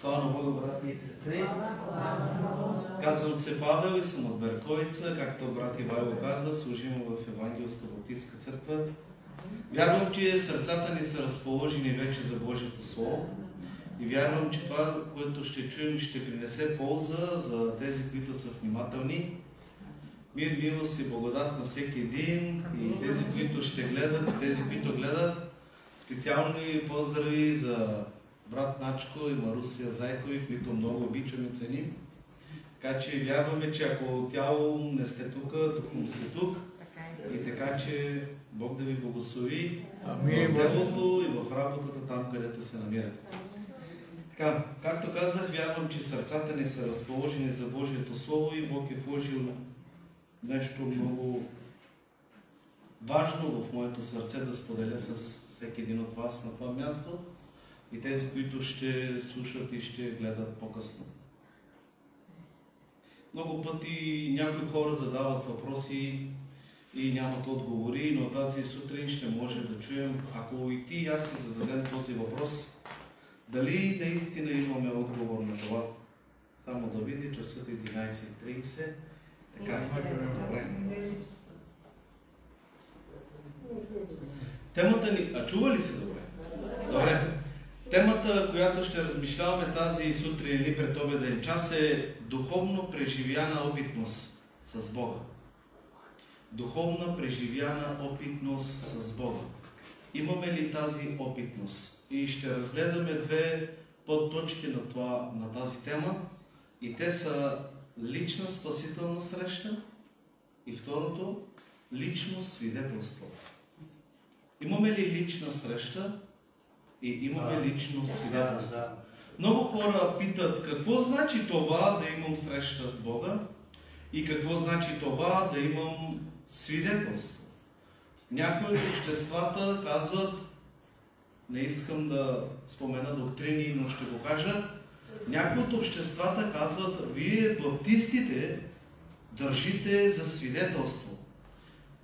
Слава на Бога, брати и сестри! Казвам се Павел и съм от Берковица, както брат Ивайло каза, служим в Евангелска баптистска църква. Вярвам, че сърцата ни са разположени вече за Божието Слово и вярвам, че това, което ще чуем, ще принесе полза за тези, които са внимателни. Мир, милост и благодат на всеки един и тези, които ще гледат, и тези, които гледат. Специални поздрави за брат Начко и Марусия Зайкови, които много обичам и ценим. Така че вярваме, че ако тяло не сте тук, духом сте тук. И така че Бог да ви благослови в делото и в работата там, където се намирате. Така, както казах, вярвам, че сърцата ни са разположени за Божието Слово и Бог е вложил нещо много важно в моето сърце да споделя с всеки един от вас на това място и тези, които ще слушат и ще гледат по-късно. Много пъти някои хора задават въпроси и нямат отговори, но тази сутрин ще може да чуем, ако и ти и аз си зададем този въпрос, дали наистина имаме отговор на това. Само да види, часът е 11:30. Така, добре. Темата ни... А чува ли се добре? Добре. Темата, която ще размишляваме тази сутрин или предобеден час е духовно преживяна опитност с Бога. Духовна преживяна опитност с Бога. Имаме ли тази опитност? И ще разгледаме две подточки на тази тема. И те са лична спасителна среща и второто лично свидетелство. Имаме ли лична среща и имаме лично свидетелство? Много хора питат какво значи това да имам среща с Бога и какво значи това да имам свидетелство. Някои от обществата казват, не искам да спомена доктрини, но ще го кажа, някои от обществата казват, вие баптистите държите за свидетелство.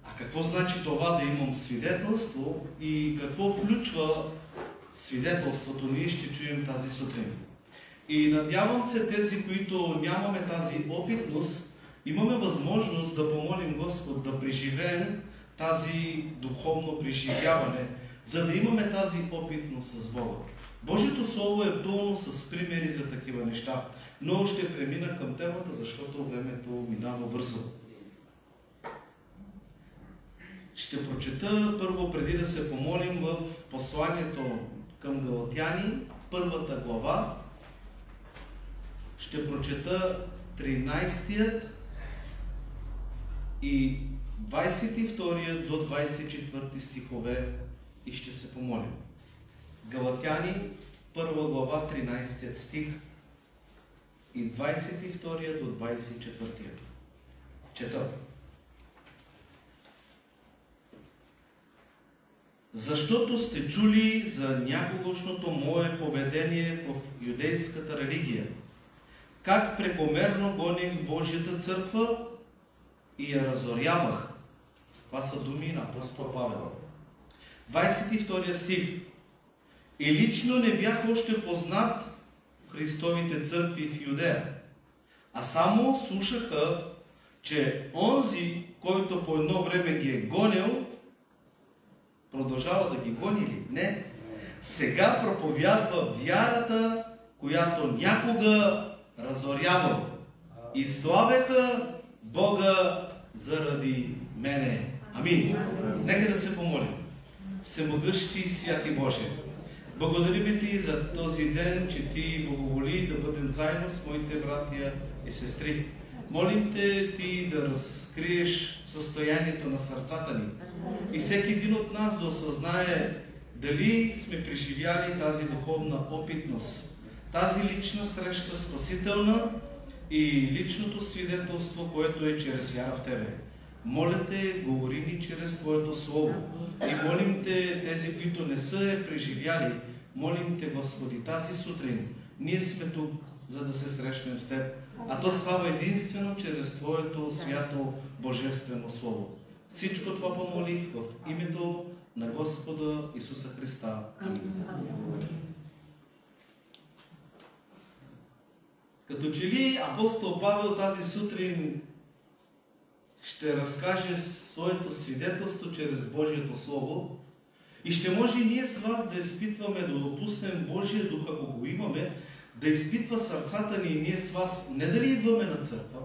А какво значи това да имам свидетелство и какво включва свидетелството, ние ще чуем тази сутрин. И надявам се тези, които нямаме тази опитност, имаме възможност да помолим Господ да преживеем тази духовно преживяване, за да имаме тази опитност с Бога. Божието Слово е пълно с примери за такива неща, но ще премина към темата, защото времето минава бързо. Ще прочета първо, преди да се помолим, в посланието към Галатяни, първата глава. Ще прочета 13 и 22 до 24 стихове и ще се помолим. Галатяни, първа глава, 13 стих и 22 до 24. Чета. Защото сте чули за някогашното мое поведение в юдейската религия, как прекомерно гоних Божията църква и я разорявах. Това са думи на апостол Павел. 22 стих. И лично не бях още познат в Христовите църкви в Юдея, а само слушаха, че онзи, който по едно време ги е гонил, продължава да ги гони ли? Не. Сега проповядва вярата, която някога разорявал. И славеха Бога заради мене. Амин. Нека да се помолим. Всемогъщи святи Боже, благодарим Ти за този ден, че Ти благоволи да бъдем заедно с моите братия и сестри. Молим Те Ти да разкриеш състоянието на сърцата ни и всеки един от нас да осъзнае дали сме преживяли тази духовна опитност, тази лична среща спасителна и личното свидетелство, което е чрез вяра в Тебе. Моля Те, говори ни чрез Твоето Слово и молим Те, тези, които не са я преживяли, молим Те, Господи, тази сутрин ние сме тук, за да се срещнем с Теб, а то става единствено чрез Твоето свято Божествено Слово. Всичко това помолих в името на Господа Исуса Христа. Амин. Като че ли апостол Павел тази сутрин ще разкаже своето свидетелство чрез Божието Слово и ще може ние с вас да изпитваме, да допуснем Божия Дух, ако го имаме, да изпитва сърцата ни и ние с вас, не дали идваме на църква,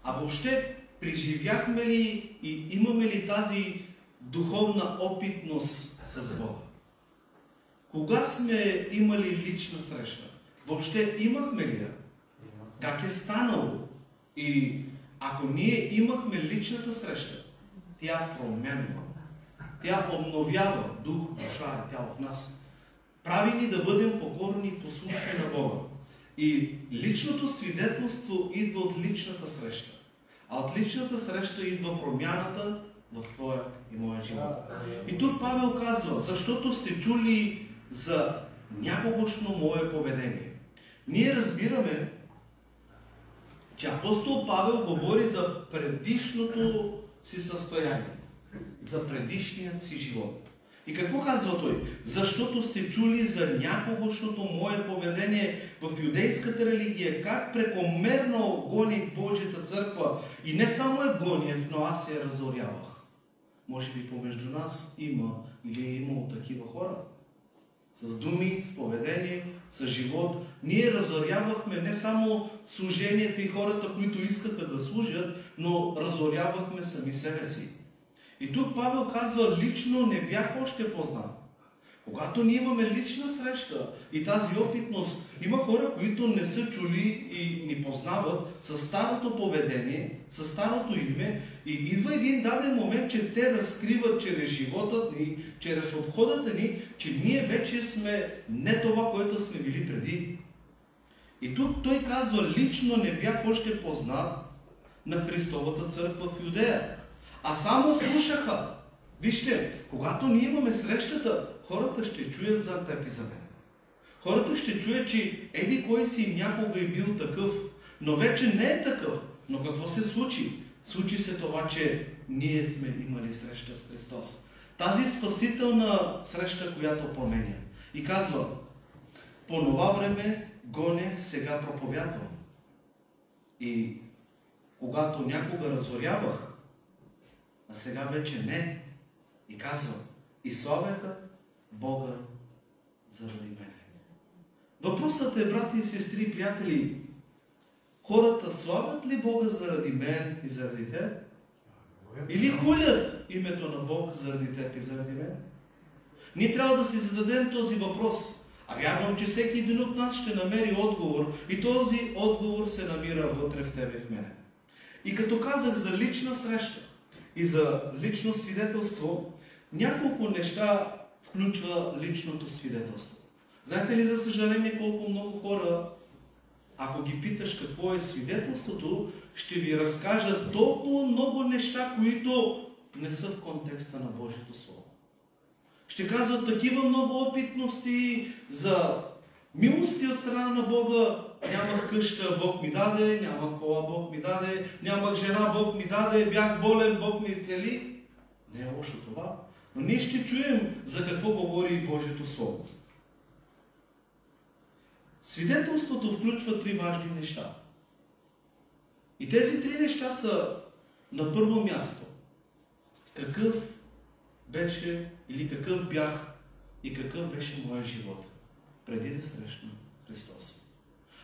а въобще преживяхме ли и имаме ли тази духовна опитност с Бога? Кога сме имали лична среща? Въобще имахме ли я? Как е станало? И ако ние имахме личната среща, тя променява. Тя обновява дух, душа и тяло в нас. Прави ни да бъдем покорни и послушни на Бога. И личното свидетелство идва от личната среща. А от личната среща идва промяната в твоя и моя живот. И тук Павел казва, защото сте чули за някогашно мое поведение. Ние разбираме, че апостол Павел говори за предишното си състояние, за предишният си живот. И какво казва той? Защото сте чули за някогашното мое поведение в юдейската религия, как прекомерно гоних Божията църква. И не само я гонях, но аз я разорявах. Може би помежду нас има или е имало такива хора. С думи, с поведение, с живот. Ние разорявахме не само служението и хората, които искаха да служат, но разорявахме сами себе си. И тук Павел казва, лично не бях още познат. Когато ние имаме лична среща и тази опитност, има хора, които не са чули и ни познават със старото поведение, със старото име, и идва един даден момент, че те разкриват чрез живота ни, чрез обходата ни, че ние вече сме не това, което сме били преди. И тук той казва, лично не бях още познат на Христовата църква в Юдея, а само слушаха. Вижте, когато ние имаме срещата, хората ще чуят за теб и за мен. Хората ще чуят, че еди кой си някога е бил такъв, но вече не е такъв. Но какво се случи? Случи се това, че ние сме имали среща с Христос. Тази спасителна среща, която променя. И казва, по това време гонех, сега проповядвам. И когато някога разорявах, а сега вече не. И казва, и славяха Бога заради мен. Въпросът е, брати и сестри и приятели, хората славят ли Бога заради мен и заради теб? Или хулят името на Бог заради теб и заради мен? Ние трябва да си зададем този въпрос. А вярвам, че всеки един от нас ще намери отговор и този отговор се намира вътре в тебе и в мене. И като казах за лична среща и за лично свидетелство, няколко неща включва личното свидетелство. Знаете ли, за съжаление, колко много хора, ако ги питаш какво е свидетелството, ще ви разкажат толкова много неща, които не са в контекста на Божието Слово. Ще казват такива много опитности за милости от страна на Бога. Нямах къща, Бог ми даде, нямах кола, Бог ми даде, нямах жена, Бог ми даде, бях болен, Бог ми изцели. Не е лошо това. Но ние ще чуем за какво говори Божието Слово. Свидетелството включва три важни неща. И тези три неща са на първо място. Какъв беше или какъв бях и какъв беше моя живот преди да срещна Христос.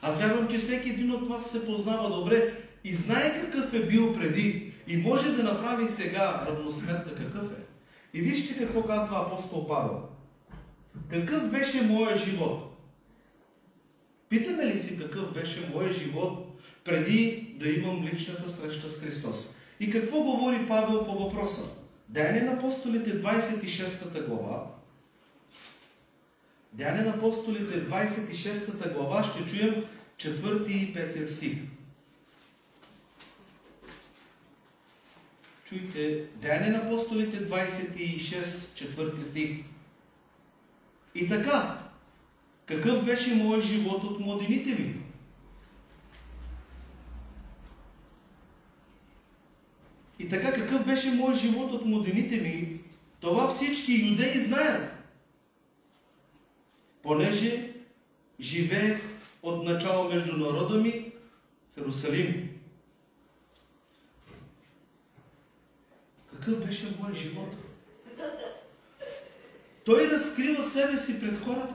Аз вярвам, че всеки един от вас се познава добре и знае какъв е бил преди и може да направи сега равносметка какъв е. И вижте какво казва апостол Павел. Какъв беше моя живот? Питаме ли си какъв беше моя живот преди да имам личната среща с Христос? И какво говори Павел по въпроса? Деяния на апостолите 26 глава. Деяния на апостолите 26 глава ще чуем 4 и 5 стих. Чуйте, Деяния на апостолите 26, 4 стих. И така, какъв беше моят живот от младените ми? И така, какъв беше моят живот от младените ми, това всички юдеи знаят. Понеже живеех от начало между народа ми в Иерусалим. Какъв беше моят живот? Той разкрива себе си пред хората.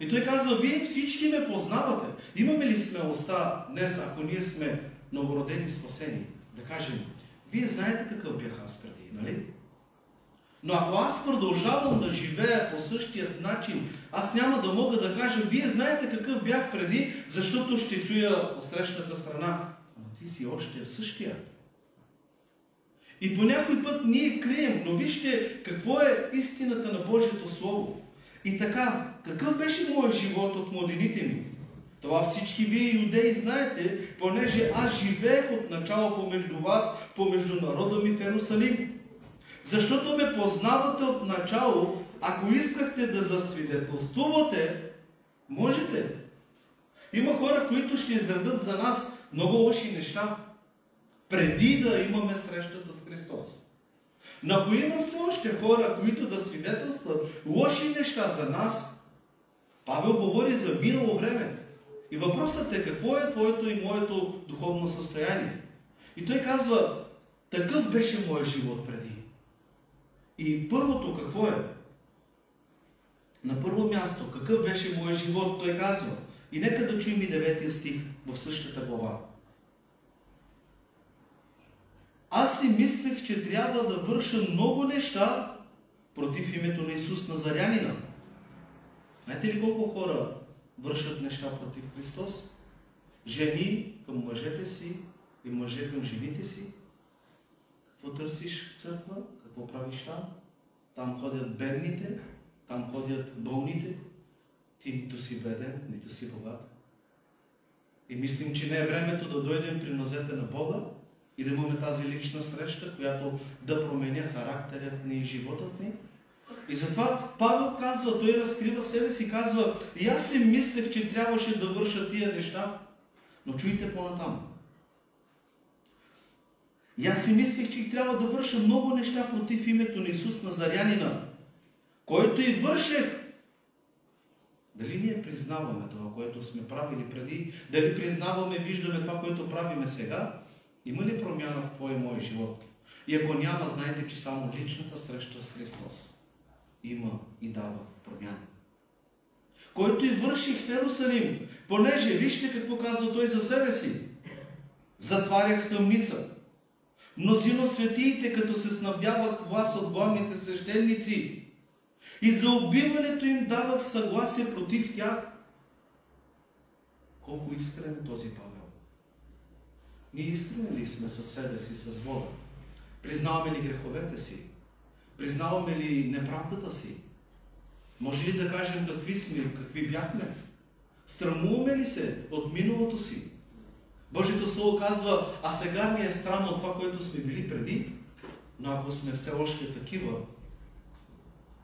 И той казва, вие всички ме познавате. Имаме ли смелостта днес, ако ние сме новородени, спасени, да кажем, вие знаете какъв бях аз преди, нали? Но ако аз продължавам да живея по същият начин, аз няма да мога да кажа, вие знаете какъв бях преди, защото ще чуя от срещната страна. Но ти си още в същия. И по някой път ние крием, но вижте какво е истината на Божието Слово. И така, какъв беше моят живот от младените ми? Това всички вие юдеи знаете, понеже аз живеех от начало помежду вас, помежду народа ми в Иерусалим. Защото ме познавате от начало, ако искахте да засвидетелствувате, можете. Има хора, които ще изредат за нас много лоши неща, преди да имаме срещата с Христос. Но ако има все още хора, които да свидетелстват лоши неща за нас, Павел говори за минало време. И въпросът е какво е твоето и моето духовно състояние. И той казва, такъв беше моят живот преди. И първото какво е? На първо място, какъв беше моят живот, той казва. И нека да чуем и 9 стих в същата глава. Аз си мислех, че трябва да върша много неща против името на Исус Назарянина. Знаете ли колко хора вършат неща против Христос? Жени към мъжете си и мъже към жените си. Какво търсиш в църква? Какво правиш там? Там ходят бедните, там ходят болните. Ти нито си беден, нито си богат. И мислим, че не е времето да дойдем при нозете на Бога и да имаме тази лична среща, която да променя характерът ни и животът ни. И затова Павел казва, той разкрива себе си, казва, и аз си мислех, че трябваше да върша тия неща, но чуйте по-натам. И аз си мислех, че трябва да върша много неща против името на Исус Назарянина, който и вършех. Дали ние признаваме това, което сме правили преди? Дали признаваме, виждаме това, което правиме сега? Има ли промяна в твоя и мой живот? И ако няма, знайте, че само личната среща с Христос има и дава промяна. Който и върших в Иерусалим, понеже, вижте какво казва той за себе си. Затварях тъмница. Мнозина светиите, като се снабдявах вас от главните свещеници, и за убиването им давах съгласие против тях. Колко искрен е този Павел? Ние искрени ли сме със себе си, с Бога? Признаваме ли греховете си? Признаваме ли неправдата си? Може ли да кажем какви сме, какви бяхме? Срамуваме ли се от миналото си? Божието Слово казва, а сега ми е странно от това, което сме били преди, но ако сме все още такива,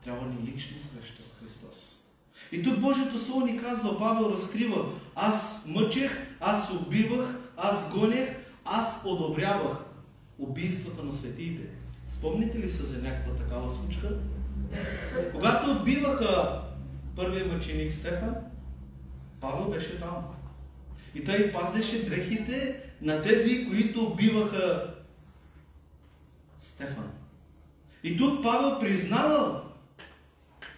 трябва ни лична среща с Христос. И тук Божието Слово ни казва, Павел разкрива, аз мъчех, аз убивах, аз гонех, аз одобрявах убийствата на светиите. Спомните ли се за някаква такава случка? Когато убиваха първия мъченик Стефан, Павел беше там. И той пазеше дрехите на тези, които убиваха Стефан. И тук Павел признава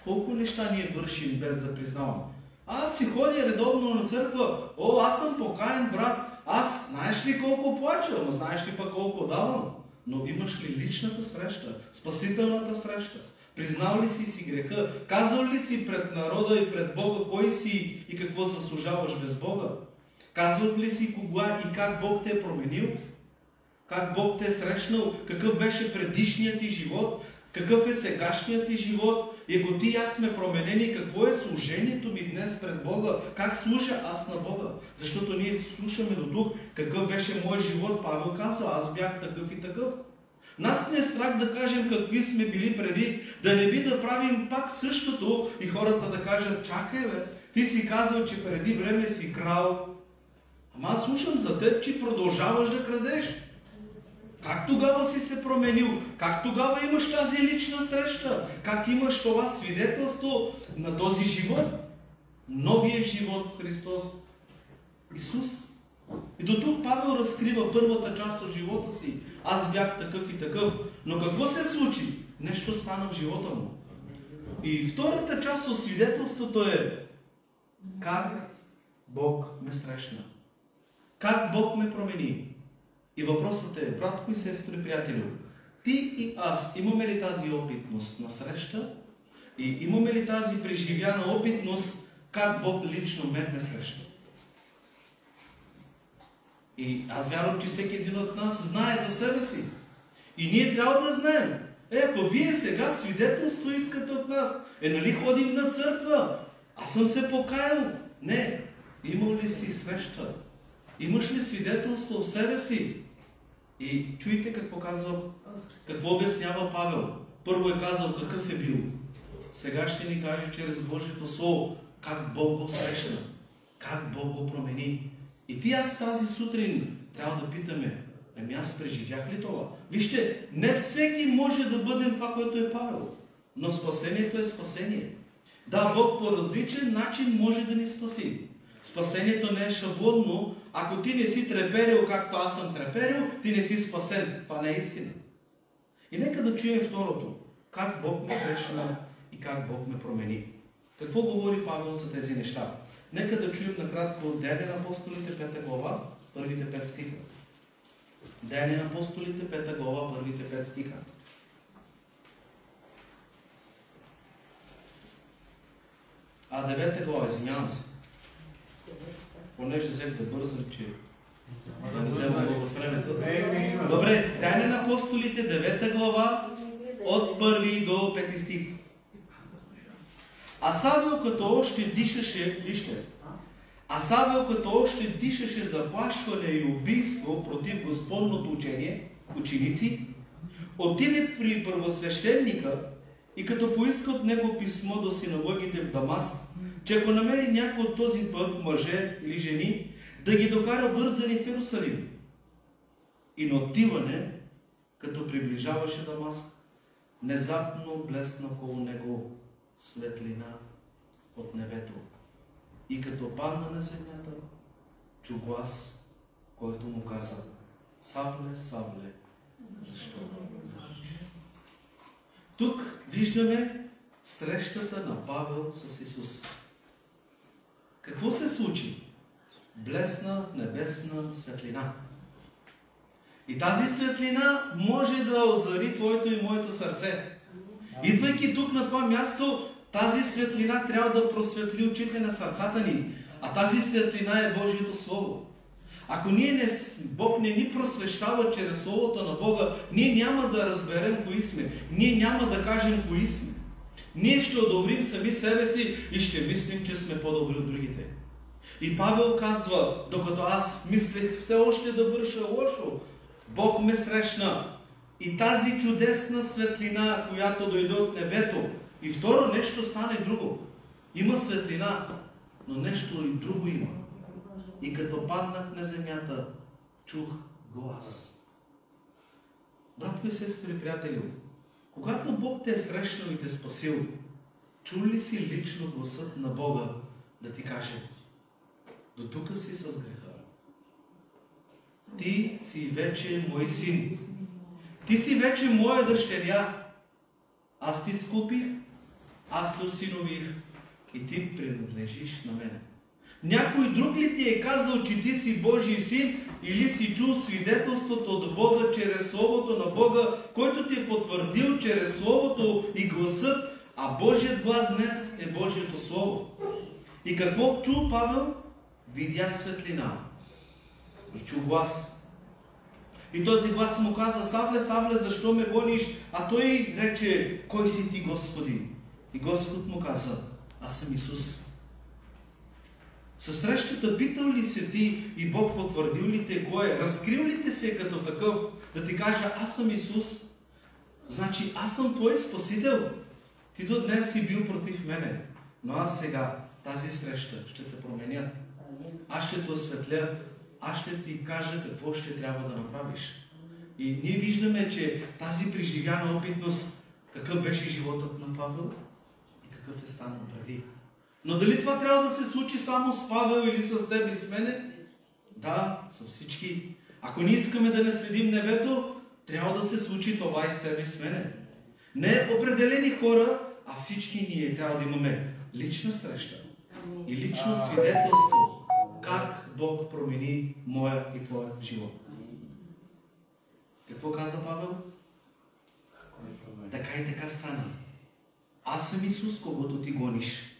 колко неща ние вършим без да признаваме. Аз си ходя редовно на църква. О, аз съм покаен брат. Аз знаеш ли колко плача, но знаеш ли пък колко давам? Но имаш ли личната среща, спасителната среща? Признал ли си греха? Казал ли си пред народа и пред Бога кой си и какво заслужаваш без Бога? Казват ли си кога и как Бог те е променил? Как Бог те е срещнал? Какъв беше предишният ти живот? Какъв е сегашният ти живот? И ако ти и аз сме променени, какво е служението ми днес пред Бога? Как служа аз на Бога? Защото ние слушаме до тук какъв беше мой живот. Павел казва, аз бях такъв и такъв. Нас не е страх да кажем какви сме били преди, да не би да правим пак същото и хората да кажат, чакай бе, ти си казал, че преди време си крал. Ама аз слушам за теб, че продължаваш да крадеш. Как тогава си се променил? Как тогава имаш тази лична среща? Как имаш това свидетелство на този живот? новия живот в Христос Исус. И до тук Павел разкрива първата част от живота си. Аз бях такъв и такъв. Но какво се случи? Нещо стана в живота му. И втората част от свидетелството е как Бог ме срещна. Как Бог ме промени. И въпросът е, братко и сестри, приятелю, ти и аз имаме ли тази опитност на среща? И имаме ли тази преживяна опитност, как Бог лично ме среща? И аз вярвам, че всеки един от нас знае за себе си. И ние трябва да знаем. Ако вие сега свидетелство искате от нас, нали ходим на църква? Аз съм се покаял. Не. Имал ли си среща? Имаш ли свидетелство в себе си? И чуйте какво казва, какво обяснява Павел. Първо е казал какъв е бил. Сега ще ни каже чрез Божието Слово как Бог го срещна, как Бог го промени. И ти аз тази сутрин трябва да питаме, аз преживях ли това? Вижте, не всеки може да бъде това, което е Павел. Но спасението е спасение. Да, Бог по различен начин може да ни спаси. Спасението не е шаблонно. Ако ти не си треперил, както аз съм треперил, ти не си спасен. Това не е истина. И нека да чуем второто. Как Бог ме срещна и как Бог ме промени. Какво говори Павел за тези неща? Нека да чуем накратко Деяния на апостолите, 5 глава, първите 5 стиха. Деяния на апостолите, 5 глава, първите 5 стиха. А 9 глава, извинявам се. Понеже взех да бързам, че да не взема много времето. Добре, Деяния на апостолите, 9 глава, от 1 до 5 стих. А Савел като още дишаше, вижте, заплашване и убийство против Господното учение, ученици, отиде при първосвещеника и като поиска от него писмо до синагогите в Дамаск, че ако намери някой от този път, мъже или жени, да ги докара вързани в Иерусалим. И на отиване, като приближаваше Дамаск, внезапно блесна около него светлина от небето. И като падна на земята, чу глас, който му каза: Савле, Савле, защо ме мъчиш? Тук виждаме срещата на Павел с Исус. Какво се случи? Блесна небесна светлина. И тази светлина може да озари твоето и моето сърце. Идвайки тук на това място, тази светлина трябва да просветли очите на сърцата ни. А тази светлина е Божието Слово. Ако Бог не ни просвещава чрез Словото на Бога, ние няма да разберем кои сме. Ние няма да кажем кои сме. Ние ще одобрим сами себе си и ще мислим, че сме по-добри от другите. И Павел казва, докато аз мислех все още да върша лошо, Бог ме срещна. И тази чудесна светлина, която дойде от небето. И второ, нещо стане друго. Има светлина, но нещо и друго има. И като паднах на земята, чух глас. Братко и сестри, приятели, когато Бог те е срещнал и те спасил, чул ли си лично гласът на Бога да ти каже: до тук си с греха. Ти си вече мой син. Ти си вече моя дъщеря. Аз ти скупих, аз те осинових и ти принадлежиш на мен. Някой друг ли ти е казал, че ти си Божий син, или си чул свидетелството от Бога чрез Словото на Бога, който ти е потвърдил чрез Словото и гласът, а Божият глас днес е Божието Слово. И какво чул Павел? Видя светлина и чу глас. И този глас му каза: Савле, Савле, защо ме гониш? А той рече: кой си ти, Господи? И Господ му каза: аз съм Исус. Със срещата питал ли се ти и Бог потвърдил ли те кой е? Разкрил ли те се като такъв да ти кажа: аз съм Исус? Значи аз съм твой Спасител. Ти до днес си бил против мене, но аз сега тази среща ще те променя. Аз ще те осветля. Аз ще ти кажа какво ще трябва да направиш. И ние виждаме, че тази преживяна опитност, какъв беше животът на Павел и какъв е станал преди. Но дали това трябва да се случи само с Павел или с теб и с мене? Да, с всички. Ако ние искаме да наследим небето, трябва да се случи това и с теб и с мене. Не определени хора, а всички ние трябва да имаме лична среща и лично свидетелство как Бог промени моя и твоя живот. Какво каза Павел? Така и така стана. Аз съм Исус, когото ти гониш.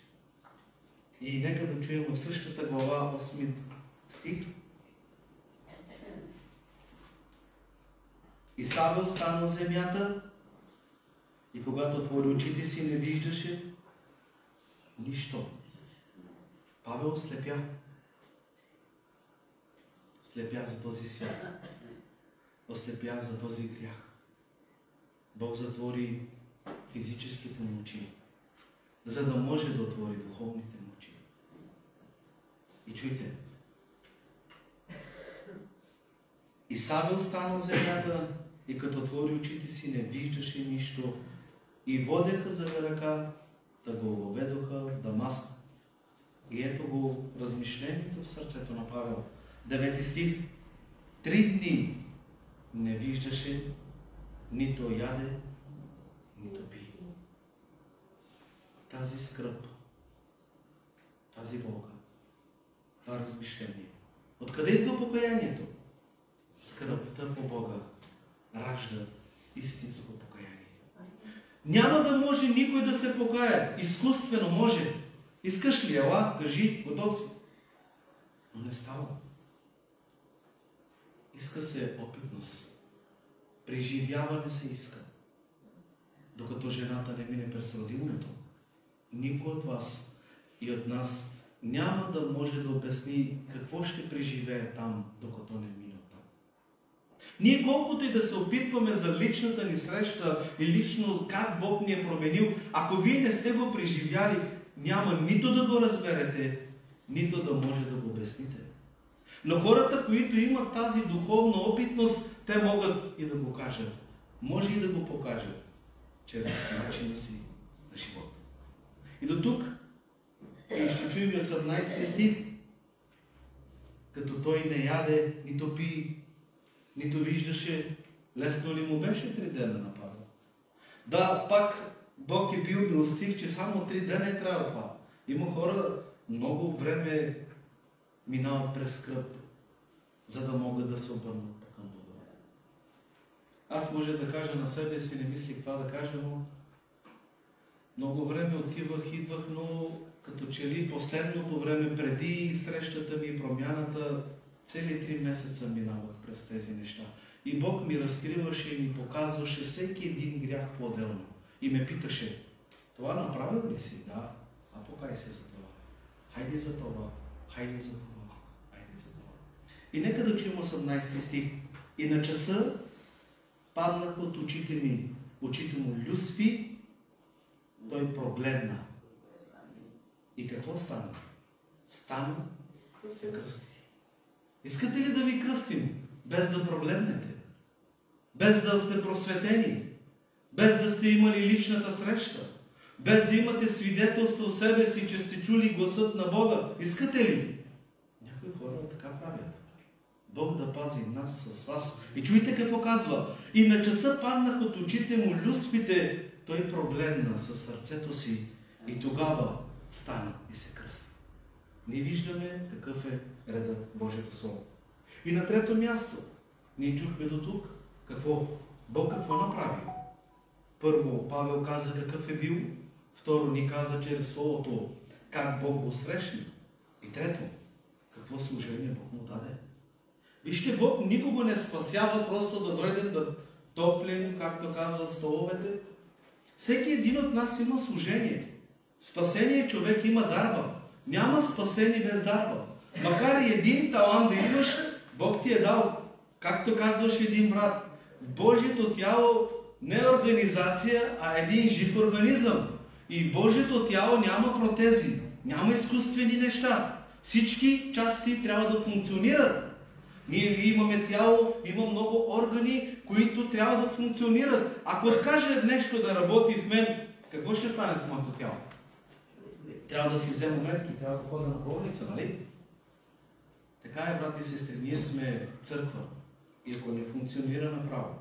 И нека да чуем в същата глава 8 стих. И Савел стана на земята и когато отвори очите си, не виждаше нищо. Павел ослепя. Ослепя за този свят. Ослепя за този грях. Бог затвори физическите му очи, за да може да отвори духовните му очи. И чуйте. И Савел стана на земята и като отвори очите си, не виждаше нищо. И водеха за ръка, да го ведоха в Дамаск. И ето го размишлението в сърцето на Павел. 9 стих. 3 дни не виждаше, нито яде, нито пи. Тази скръб, тази болка, това размишление. Откъде идва покаянието? Скръбта по Бога ражда истинско покаяние. Няма да може никой да се покая. Изкуствено може. Искаш ли? Ела, кажи, готов си. Но не става. Иска се опитност. Преживяване се иска. Докато жената не мине през родилното, никой от вас и от нас няма да може да обясни какво ще преживее там, докато не мине там. Ние колкото и да се опитваме за личната ни среща и лично как Бог ни е променил, ако вие не сте го преживяли, няма нито да го разберете, нито да може да го обясните. Но хората, които имат тази духовна опитност, те могат и да го кажат. Може и да го покажат чрез начина си на живота. И до тук ще чуем 18 стих. Като той не яде, нито пи, нито виждаше, лесно ли му беше 3 дена на Павел? Да, пак Бог е бил милостив, че само 3 дена е трябва това. Има хора, много време минават през скръб, за да могат да се обърнат към Бога. Аз може да кажа на себе си, не мислих това да кажа, но много време отивах, идвах, но като че ли последното време преди срещата ми и промяната, цели 3 месеца минавах през тези неща. И Бог ми разкриваше и ми показваше всеки един грях по-отделно. И ме питаше, това направил ли си? Да. А покай се за това. Хайде за това. Хайде за това. Хайде за това. И нека да чуем 18 стих. И на часа паднах от очите му люспи, той прогледна. И какво стана? Стана се кръсти. Искате ли да ви кръстим? Без да прогледнете? Без да сте просветени? Без да сте имали личната среща? Без да имате свидетелство в себе си, че сте чули гласът на Бога? Искате ли? Някои хора така правят. Бог да пази нас с вас. И чуйте какво казва. И на часа паднах от очите му люспите, той прогледна със сърцето си и тогава стана и се кръсти. Ние виждаме какъв е редът Божието Слово. И на трето място, ние чухме до тук Бог какво направи. Първо, Павел каза какъв е бил. Второ, ни каза чрез Словото как Бог го срещна. И трето, какво служение Бог му даде. Вижте, Бог никого не спасява просто да дойдем да топлим, както казват столовете. Всеки един от нас има служение. Спасение човек има дарба. Няма спасение без дарба. Макар и един талант да имаш, Бог ти е дал. Както казваше един брат, Божието тяло не е организация, а един жив организъм. И Божието тяло няма протези, няма изкуствени неща. Всички части трябва да функционират. Ние имаме тяло, има много органи, които трябва да функционират. Ако откаже нещо да работи в мен, какво ще стане с моето тяло? трябва да си взема мерки, трябва да ходя на болница, нали? Така е, брати и сестри, ние сме църква. И ако не функционира направо,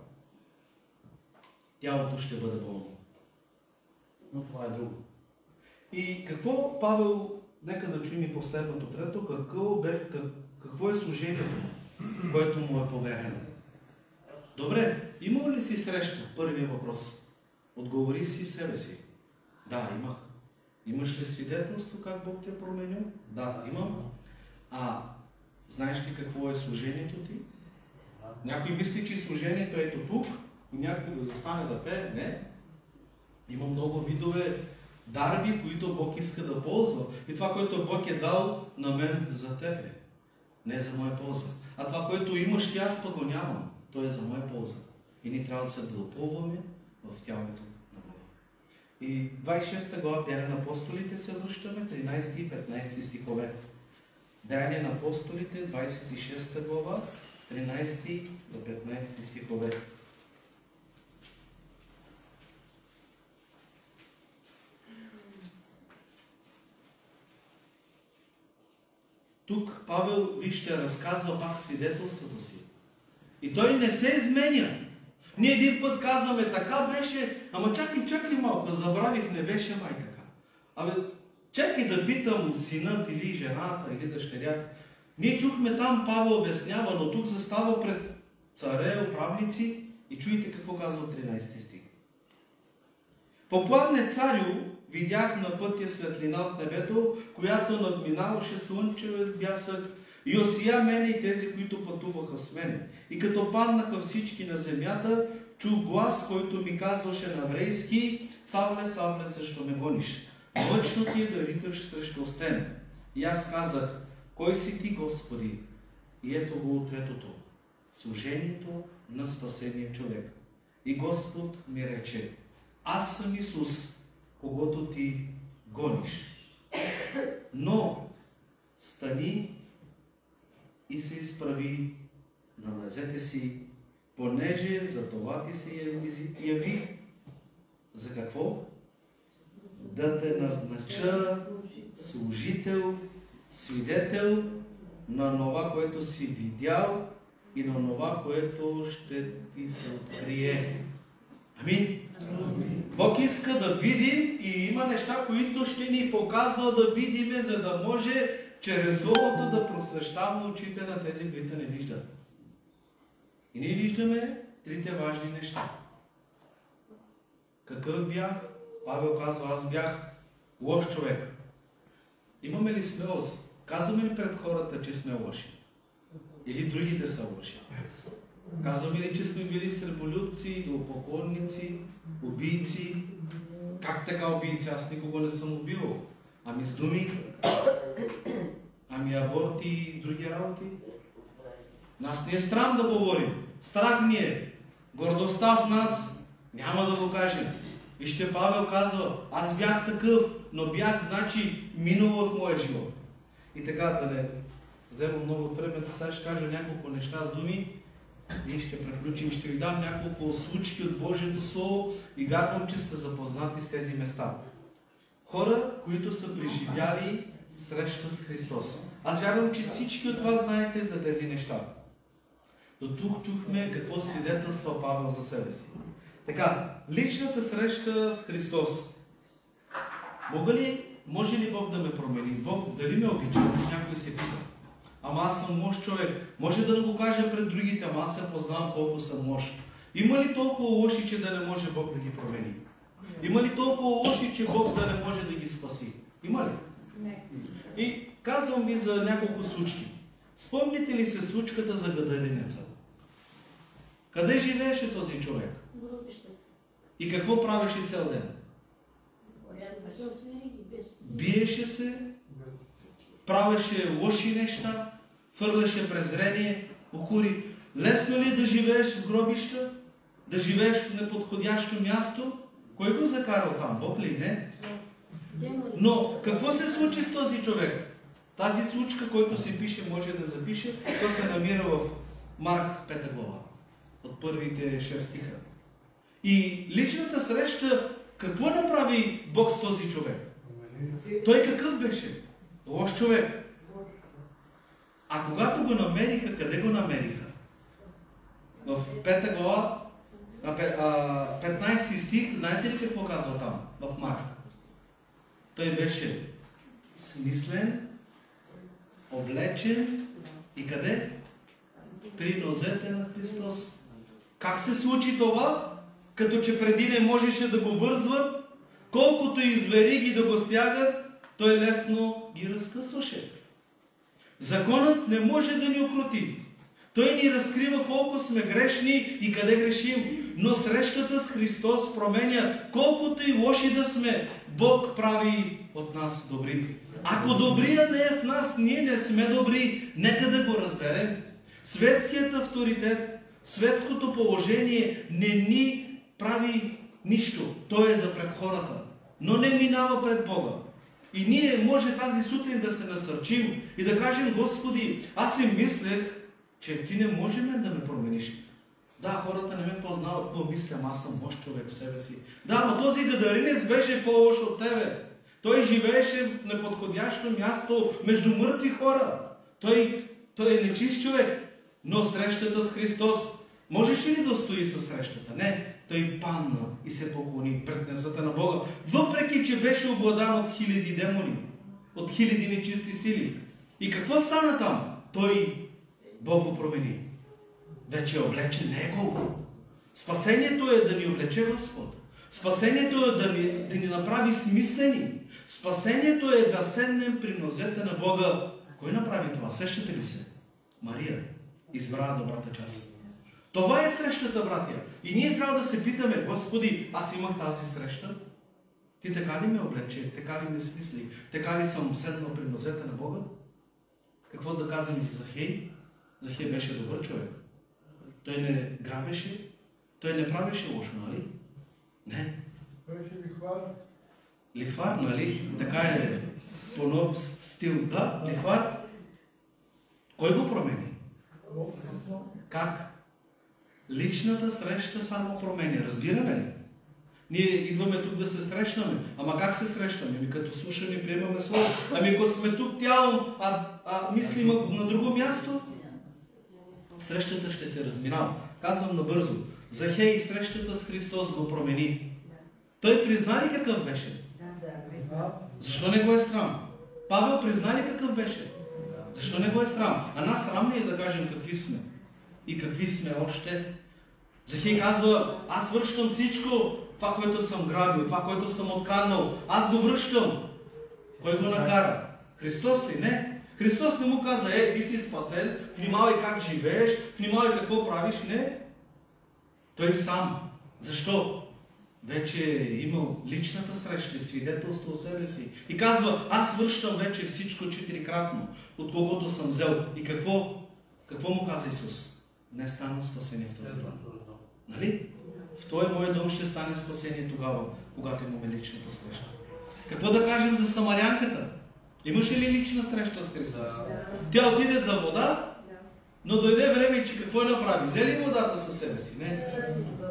тялото ще бъде болно. Но това е друго. И какво Павел, нека да чуем и последното трето, какво е служението, което му е поверено? Добре, имал ли си среща? Първият въпрос. Отговори си в себе си. Да, имах. Имаш ли свидетелство как Бог те е променил? Да, имам. Знаеш ли какво е служението ти? Някой мисли, че служението е ето тук и някой да застане да пее. Не. Има много видове дарби, които Бог иска да ползва. И това, което Бог е дал на мен за тебе, не е за моя полза. А това, което имаш ти, аз пък го нямам. То е за моя полза. И ние трябва да се допълваме в тялото на Бога. И 26 глава Деяния на апостолите се връщаме, 13 и 15 стихове. Деяния на апостолите, 26 глава, 13 до 15 стихове. Тук Павел, вижте, разказва пак свидетелството си. И той не се изменя. Ние един път казваме, така беше, ама чакай малко, забравих, не беше май така. Чакай да питам синът или жената или дъщерята. Ние чухме там, Павел обяснява, но тук застава пред царе, управници и чуйте какво казва 13 стих. Попладне царю, видях на пътя светлина от небето, която надминаваше слънчев бясък и осия мене и тези, които пътуваха с мене. И като паднаха всички на земята, чух глас, който ми казваше на еврейски: Савле, Савле, защо ме гониш? Мъчно ти е да риташ срещу стен. И аз казах: кой си ти, Господи? И ето го третото. Служението на спасения човек. И Господ ми рече: аз съм Исус, когото ти гониш. Но стани и се изправи на нозете си, понеже за това ти се явих. За какво? Да те назнача служител, свидетел на това, което си видял и на това, което ще ти се открие. Амин. Бог иска да видим и има неща, които ще ни показва да видиме, за да може чрез Словото да просвещаваме очите на тези, които не виждат. И ние виждаме трите важни неща. Какъв бях? Павел казва: аз бях лош човек. Имаме ли смелост? Казваме ли пред хората, че сме лоши? Или другите са лоши? Казваме ли, че сме били среболюбци, идолопоклонници, убийци? Как така убийци? Аз никого не съм убивал. Ами с думи? Ами аборти и други работи? Нас не е страх да говорим. Страх ни е. Гордостта в нас няма да го кажем. Вижте, Павел казва: аз бях такъв, но бях, значи, минал в моя живот. И така, да не взема много от времето, сега ще кажа няколко неща с думи и ще приключим. Ще ви дам няколко случки от Божието Слово и вярвам, че сте запознати с тези места. Хора, които са преживяли среща с Христос. Аз вярвам, че всички от вас знаете за тези неща. До тук чухме какво свидетелства Павел за себе си. Така, личната среща с Христос. Може ли Бог да ме промени? Бог дали ме обича? Някой се пита. Ама аз съм лош човек. Може да го кажа пред другите, ама аз се познавам колко съм лош. Има ли толкова лоши, че да не може Бог да ги промени? Има ли толкова лоши, че Бог да не може да ги спаси? Има ли? Не. И казвам ви за няколко случки. Спомните ли се случката за гадалинеца? Къде живееше този човек? И какво правеше цял ден? Биеше се, правеше лоши неща, фърляше презрение, охури. Лесно ли е да живееш в гробища? Да живееш в неподходящо място? Кой го закарал там? Бог ли? Не? Но какво се случи с този човек? Тази случка, който се пише, може да запише, то се намира в Марк 5 глава, от първите 6 стиха. И личната среща, какво направи Бог с този човек? Той какъв беше? Лош човек. А когато го намериха, къде го намериха? В 5 глава, 15 стих, знаете ли какво казва там, в Марк? Той беше смислен, облечен и къде? При нозете на Христос. Как се случи това? Като че преди не можеше да го вързват, колкото и звериги да го стягат, той лесно ги разкъсваше. Законът не може да ни укроти. Той ни разкрива колко сме грешни и къде грешим. Но срещата с Христос променя, колкото и лоши да сме, Бог прави от нас добри. Ако добрия не е в нас, ние не сме добри. Нека да го разберем. Светският авторитет, светското положение не ни прави нищо. Той е за пред хората, но не минава пред Бога. И ние може тази сутрин да се насърчим и да кажем: Господи, аз си мислех, че Ти не може да ме промениш. Да, хората не ме познават, какво мислям, аз съм лош човек в себе си. Да, но този гадаринец беше по-лош от тебе. Той живееше в неподходящо място между мъртви хора. Той е нечист човек. Но срещата с Христос, можеш ли да устои със срещата? Не. Той падна и се поклони пред незата на Бога, въпреки че беше обладан от хиляди демони, от хиляди нечисти сили. И какво стана там? Бог го промени. Вече е облечен Него. Спасението е да ни облече Господ. Спасението е да ни направи смислени. Спасението е да седнем при нозете на Бога. Кой направи това? Сещате ли се? Мария избра добрата част. Това е срещата, братя. И ние трябва да се питаме: Господи, аз имах тази среща. Ти така ли ме облече? Така ли ме смисли? Така ли съм седнал при нозете на Бога? Какво да казвам за Захей? Захей беше добър човек. Той не грабеше, той не правеше лошо, нали? Не. Беше лихвар. Лихвар, нали? Така е по нов стил. Да, лихвар. Кой го промени? Как? Личната среща само променя. Разбираме ли? Ние идваме тук да се срещаме. Ама как се срещаме? Ами като слушаме и приемаме Слово. Ами ако сме тук тялом, мислим на друго място, срещата ще се разминава. Казвам набързо. Захей срещата с Христос го промени. Той призна ли какъв беше? Защо не го е срам? Павел призна ли какъв беше? Защо не го е срам? А нас срам ли е да кажем какви сме? И какви сме още? Захей казва: аз връщам всичко, това, което съм грабил, това, което съм откраднал. Аз го връщам. Кой го накара? Христос ли? Не. Христос не му каза: ти си спасен, внимавай как живееш, внимавай какво правиш. Не. Той сам. Защо? Вече е имал личната среща и свидетелство от себе си. И казва: аз връщам вече всичко 4-кратно, от когото съм взел. И какво? Какво му каза Исус? Не стана спасение в този план. Нали? В този мой дом ще стане спасение тогава, когато имаме личната среща. Какво да кажем за самарянката? Имаше ли лична среща с Христос? Тя отиде за вода, но дойде време, че какво направи? Взели водата със себе си? Не.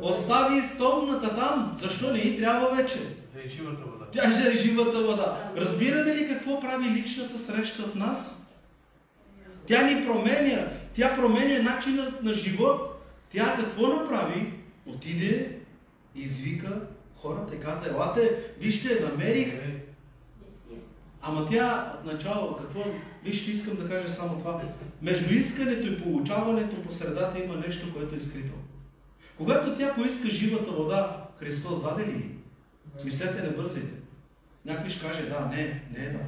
Остави стомната там. Защо не й трябва вече? За живата вода. Тя ще е живата вода. Разбираме ли какво прави личната среща в нас? Тя ни променя. Тя променя начинът на живот. Тя какво направи? Отиде и извика хората и каза: елате, вижте, намерих. Ама тя отначало какво? Вижте, искам да кажа само това. Между искането и получаването по средата има нещо, което е скрито. Когато тя поиска живата вода, Христос даде ли? Мислете, не бързайте. Някой ще каже: да, не е да.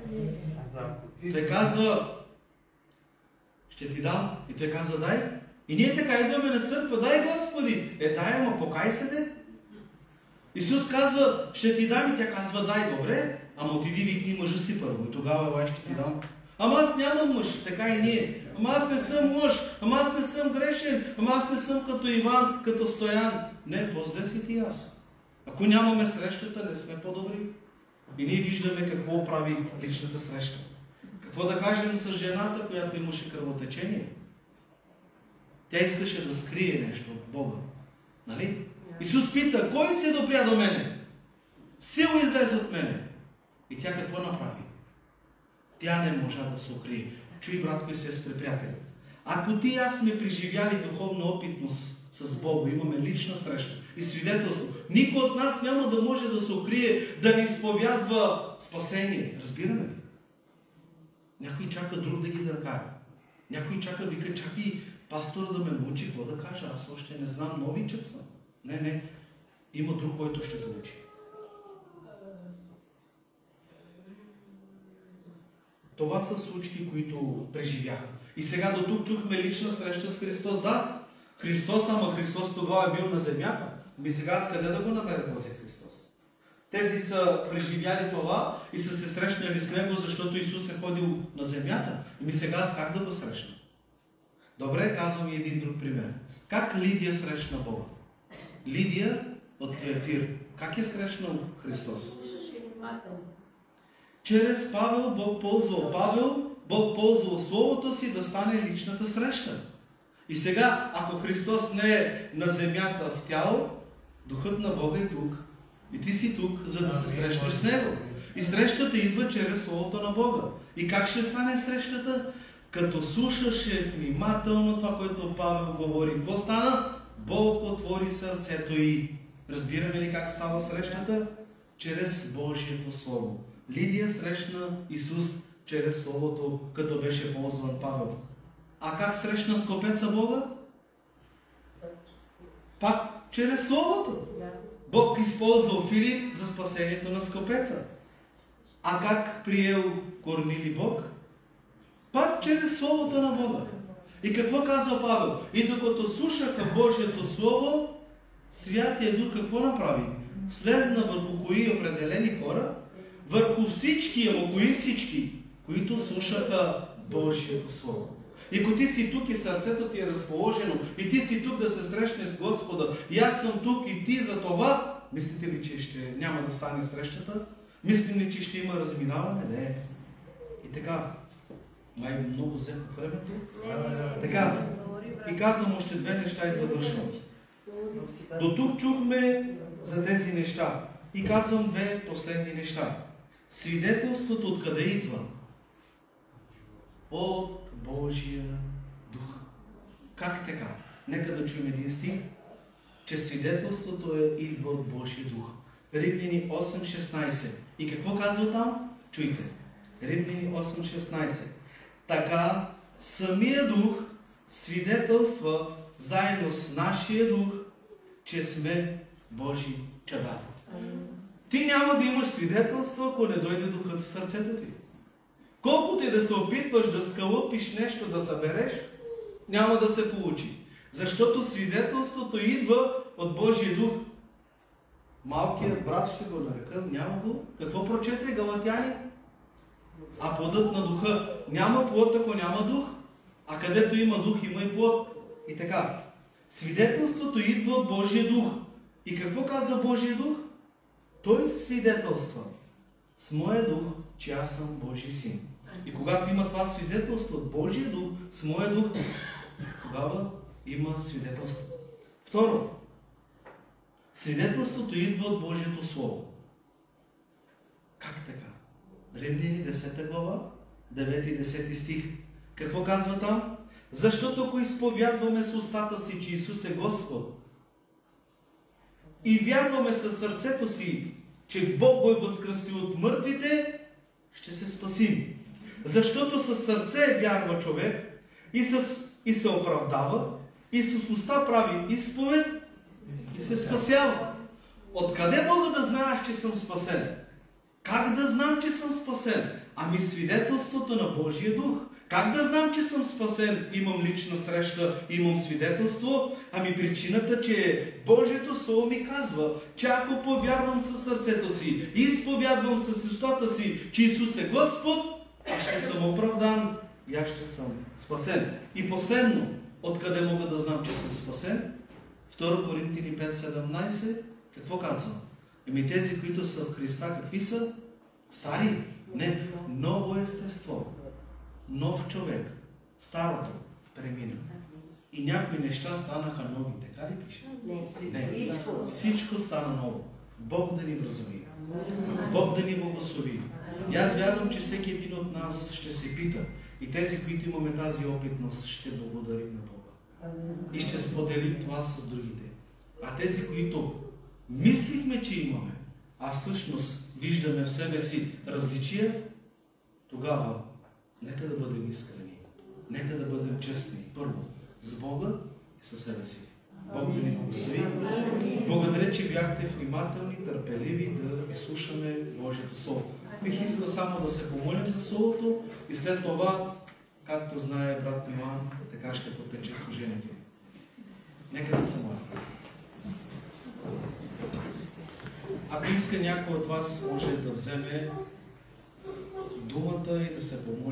Той казва: ще ти дам. И той казва: дай. И ние така идваме на църква: дай, Господи. Дай, ама покай се де. Исус казва: ще ти дам. И тя казва: дай, добре. Ама отиди викни мъжа си първо. И тогава елай ще ти дам. Ама аз нямам мъж. Така и ние. Ама аз не съм мъж. Ама аз не съм грешен. Ама аз не съм като Иван, като Стоян. Не, по-зле си ти аз. Ако нямаме срещата, не сме по-добри. И ние виждаме какво прави личната среща. Какво да кажем с жената, която имаше кръвотечение? Тя искаше да скрие нещо от Бога. Нали? Исус пита: кой се допря до мене? Сила излезе от мене. И тя какво направи? Тя не можа да се укрие. Чуй, братко и сестри, приятели. Ако ти и аз сме преживяли духовна опитност с Бога, имаме лична среща и свидетелство, никой от нас няма да може да се укрие, да не изповядва спасение. Разбираме ли? Някой чака друг да ги да кара. Някой чака, вика, чакай пастора да ме научи какво да кажа. Аз още не знам, новичък съм. Не. Има друг, който ще те учи. Това са случки, които преживяха. И сега до тук чухме лична среща с Христос. Да, Христос, ама Христос тогава е бил на земята. Сега с къде да го намеря този Христос? Тези са преживяли това и са се срещнали с Него, защото Исус е ходил на земята. Сега аз как да го срещна? Добре, казвам и един друг пример. Как Лидия срещна Бога? Лидия от Тиатир. Как е срещнал Христос? Чрез Павел Бог ползвал Словото си да стане личната среща. И сега, ако Христос не е на земята в тяло, Духът на Бога е тук. И ти си тук, за да се срещнеш с Него. И срещата идва чрез Словото на Бога. И как ще стане срещата? Като слушаше внимателно това, което Павел говори. Какво стана? Бог отвори сърцето й. Разбираме ли как става срещата? Чрез Божието Слово. Лидия срещна Исус чрез Словото, като беше ползван Павел. А как срещна скопеца Бога? Пак чрез Словото. Бог използвал Филип за спасението на скопеца. А как приел Корнили Бог? Пак чрез Словото на Бога. И какво казва Павел? И докато слушаха Божието Слово, Святия Дух какво направи? Слезна върху кои определени хора? Върху всички, ама кои всички? Които слушаха Божието Слово. И ако ти си тук и сърцето ти е разположено, и ти си тук да се срещнеш с Господа, и аз съм тук и ти за това, мислите ли, че няма да стане срещата? Мислим ли, че ще има разминаване? Не. И така, май много взем от времето. Така, и казвам още две неща и завършвам. До тук чухме за тези неща. И казвам две последни неща. Свидетелството откъде идва? От Божия Дух. Как така? Нека да чуем един стих, че свидетелството идва от Божия Дух. Римляни 8.16. И какво казва там? Чуйте. Римляни 8.16. Така самия Дух свидетелства заедно с нашия Дух, че сме Божи чада. Ти няма да имаш свидетелство, ако не дойде Духът в сърцето ти. Колкото и да се опитваш да скалъпиш нещо, да събереш, няма да се получи. Защото свидетелството идва от Божия Дух. Малкият брат ще го нарека, няма го. Какво прочете Галатяни? А плодът на Духа. Няма плод, ако няма Дух. А където има Дух, има и плод. И така. Свидетелството идва от Божия Дух. И какво казва Божия Дух? Той свидетелства с моя Дух, че аз съм Божий син. И когато има това свидетелство от Божия Дух, с моя Дух, тогава има свидетелство. Второ, свидетелството идва от Божието Слово. Как така? Римляни 10 глава, 9 и 10 стих. Какво казва там? Защото ако изповядваме с устата си, че Исус е Господ, и вярваме със сърцето си, че Бог го е възкресил от мъртвите, ще се спасим. Защото със сърце вярва човек и се оправдава, и с уста прави изповед и се спасява. Откъде мога да знаеш, че съм спасен? Как да знам, че съм спасен? Ами свидетелството на Божия Дух. Как да знам, че съм спасен? Имам лична среща, имам свидетелство. Ами причината, че Божието Слово ми казва, че ако повярвам със сърцето си и изповядвам с устата си, че Исус е Господ, аз ще съм оправдан и аз ще съм спасен. И последно, откъде мога да знам, че съм спасен? 2 Коринтини 5.17, какво казва? Ами тези, които са в Христа, какви са? Стари? Не, ново естество. Нов човек. Старото премина. И някои неща станаха нови. Така ли пише? Не. Всичко стана ново. Бог да ни вразуми. Бог да ни благослови. И аз вярвам, че всеки един от нас ще се пита. И тези, които имаме тази опитност, ще благодарим на Бога. И ще споделим това с другите. А тези, които мислихме, че имаме, а всъщност виждаме в себе си различия, тогава нека да бъдем искрени. Нека да бъдем честни. Първо, с Бога и със себе си. Бог да ни благослови. Благодаря, че бяхте внимателни, търпеливи да изслушаме Божието Слово. Бих искал само да се помолим за Словото и след това, както знае брат Йоан, така ще потече служението. Нека да се молим. Ако иска някой от вас, може да вземе думата и да се помоли.